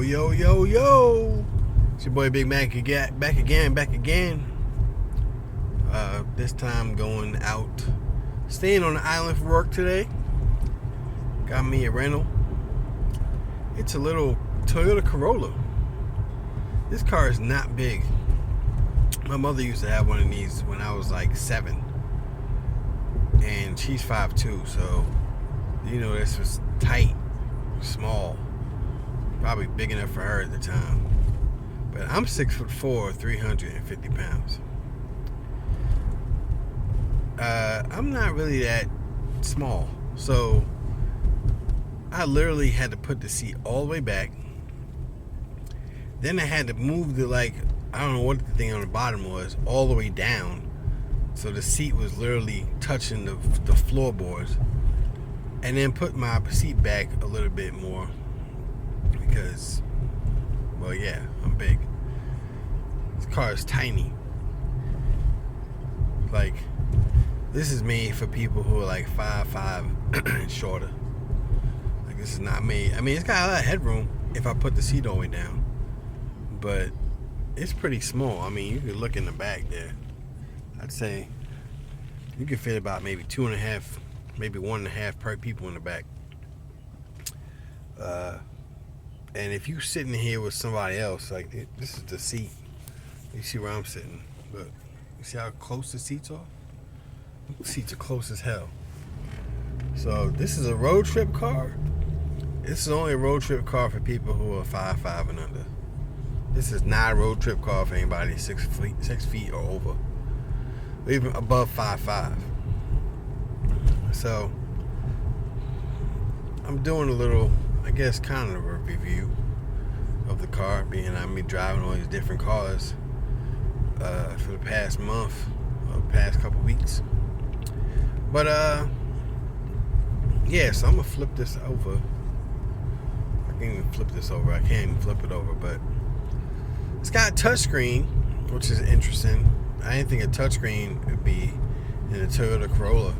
Yo. It's your boy Big Mac again, back again. This time going out, staying on the island for work today. Got me a rental. It's a little Toyota Corolla. This car is not big. My mother used to have one of these when I was like 7. And she's 5'2", so this was tight, small. Probably big enough for her at the time. But I'm 6'4", 350 pounds. I'm not really that small. So I literally had to put the seat all the way back. Then I had to move I don't know what the thing on the bottom was, all the way down. So the seat was literally touching the floorboards. And then put my seat back a little bit more. Because, well, yeah, I'm big. This car is tiny. This is made for people who are like 5'5" and shorter. This is not made. I mean, it's got a lot of headroom if I put the seat all the way down. But it's pretty small. I mean, you could look in the back there. I'd say you could fit about maybe 2.5, maybe 1.5 people in the back. And if you sitting here with somebody else, this is the seat. You see where I'm sitting, but you see how close the seats are? The seats are close as hell. So this is a road trip car. This is only a road trip car for people who are 5'5" and under. This is not a road trip car for anybody 6 feet or over, or even above 5'5". So I'm doing a little, I guess, kind of a review of the car, being I'm driving all these different cars for the past month, or the past couple weeks. But yeah, so I'm gonna flip this over. I can't even flip this over. I can't even flip it over, but it's got a touchscreen, which is interesting. I didn't think a touchscreen would be in a Toyota Corolla.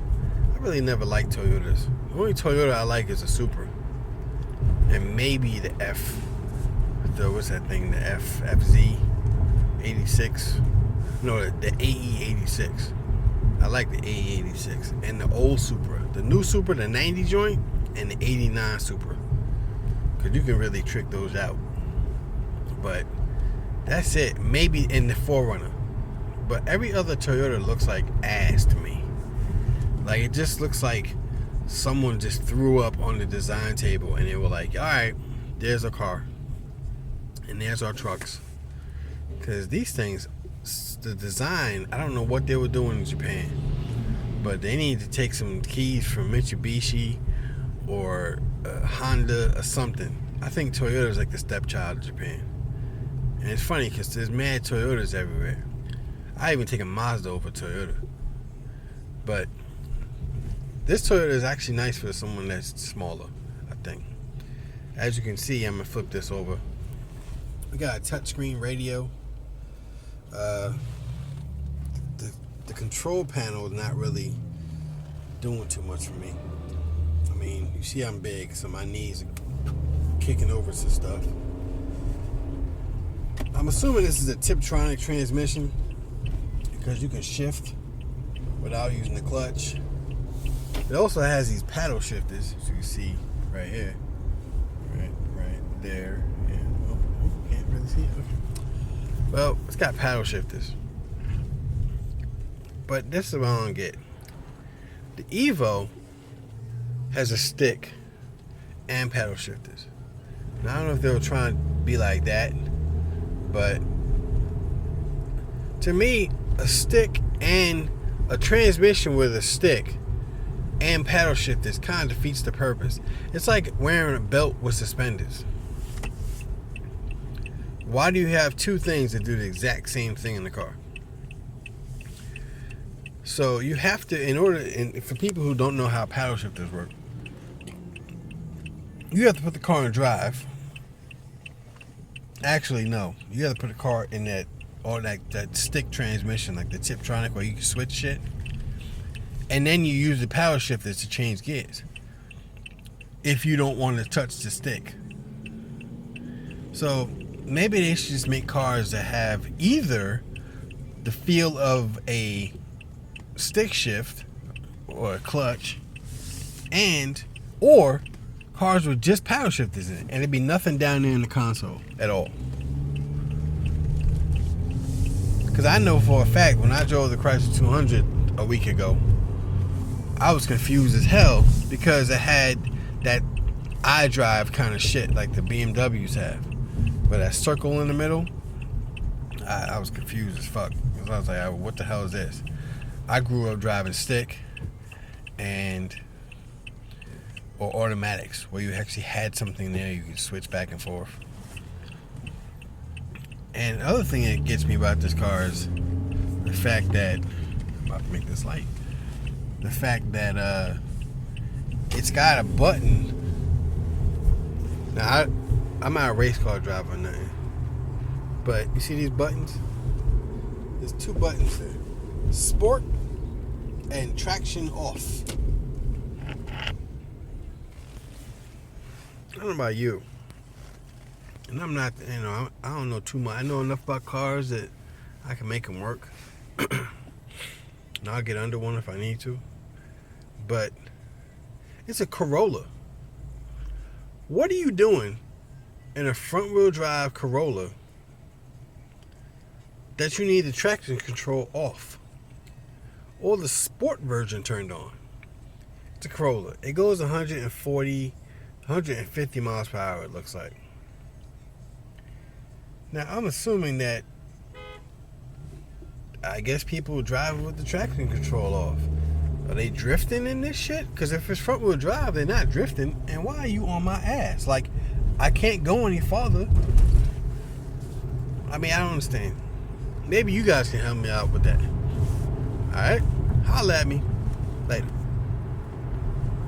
I really never liked Toyotas. The only Toyota I like is a Supra, and maybe the what's that thing? The FZ 86. No, the AE 86. I like the AE 86 and the old Supra, the new Supra, the 90 joint, and the 89 Supra, because you can really trick those out. But that's it. Maybe in the 4Runner, but every other Toyota looks like ass to me. It just looks like someone just threw up on the design table and they were like, all right, there's a car and there's our trucks. Because these things, the design, I don't know what they were doing in Japan, but they need to take some keys from Mitsubishi or Honda or something. I think Toyota is like the stepchild of Japan. And it's funny because there's mad Toyotas everywhere. I even take a Mazda over Toyota. But this Toyota is actually nice for someone that's smaller, I think. As you can see, I'm going to flip this over. We got a touchscreen radio. The control panel is not really doing too much for me. I mean, you see I'm big, so my knees are kicking over some stuff. I'm assuming this is a Tiptronic transmission because you can shift without using the clutch. It also has these paddle shifters, as you can see right here, right there. And can't really see it. Okay. Well, it's got paddle shifters, but this is what I don't get. The Evo has a stick and paddle shifters. Now, I don't know if they were trying to be like that, but to me, a stick and a transmission with a stick and paddle shifters kind of defeats the purpose. It's like wearing a belt with suspenders. Why do you have two things that do the exact same thing in the car? So you have to, and for people who don't know how paddle shifters work, you have to put the car in drive. Actually, no. You have to put the car in that stick transmission, like the Tiptronic, where you can switch shit. And then you use the paddle shifters to change gears. If you don't want to touch the stick. So maybe they should just make cars that have either the feel of a stick shift or a clutch, or cars with just power shifters in it, and there'd be nothing down there in the console at all. Because I know for a fact when I drove the Chrysler 200 a week ago, I was confused as hell because it had that iDrive kind of shit like the BMWs have, with that circle in the middle. I was confused as fuck. I was like, what the hell is this? I grew up driving stick or automatics, where you actually had something there you could switch back and forth. And the other thing that gets me about this car is the fact that, I'm about to make this light, the fact that it's got a button. Now, I'm not a race car driver or nothing, but you see these buttons? There's two buttons there. Sport and traction off. I don't know about you. And I'm not, I don't know too much. I know enough about cars that I can make them work. And I'll get under one if I need to. But it's a Corolla. What are you doing in a front-wheel drive Corolla that you need the traction control off, or the sport version turned on? It's a Corolla. It goes 140, 150 miles per hour, it looks like. Now, I'm assuming that, I guess people drive with the traction control off. Are they drifting in this shit? Because if it's front wheel drive, they're not drifting. And why are you on my ass? Like, I can't go any farther. I mean, I don't understand. Maybe you guys can help me out with that. Alright? Holla at me. Later.